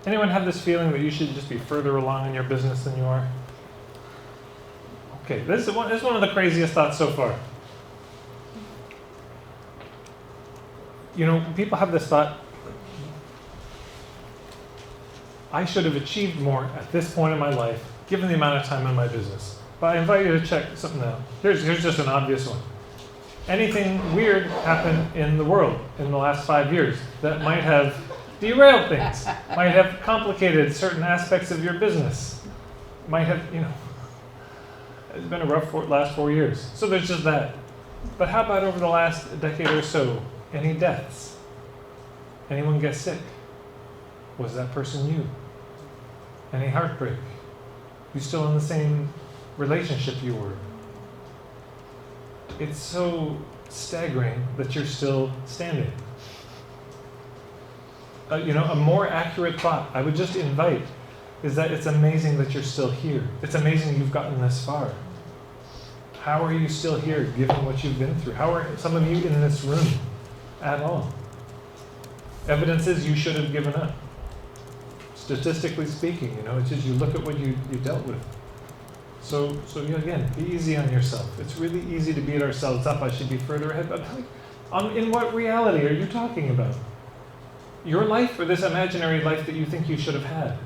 Anyone have this feeling that you should just be further along in your business than you are? Okay, this is one of the craziest thoughts so far. You know, people have this thought, I should have achieved more at this point in my life, given the amount of time in my business. But I invite you to check something out. Here's just an obvious one. Anything weird happened in the world in the last 5 years that might have derailed things, might have complicated certain aspects of your business, might have, it's been a rough last 4 years. So there's just that. But how about over the last decade or so? Any deaths? Anyone get sick? Was that person you? Any heartbreak? You still in the same relationship you were? It's so staggering that you're still standing. A more accurate thought I would just invite is that it's amazing that you're still here. It's amazing you've gotten this far. How are you still here given what you've been through? How are some of you in this room at all? Evidence is you should have given up. Statistically speaking, it's just you look at what you dealt with. So again, be easy on yourself. It's really easy to beat ourselves up. I should be further ahead. But in what reality are you talking about? Your life or this imaginary life that you think you should have had?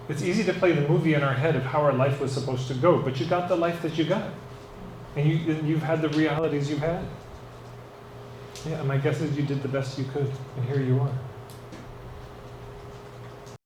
It's easy to play the movie in our head of how our life was supposed to go, but you got the life that you got. And you've had the realities you've had. Yeah, my guess is you did the best you could, and here you are.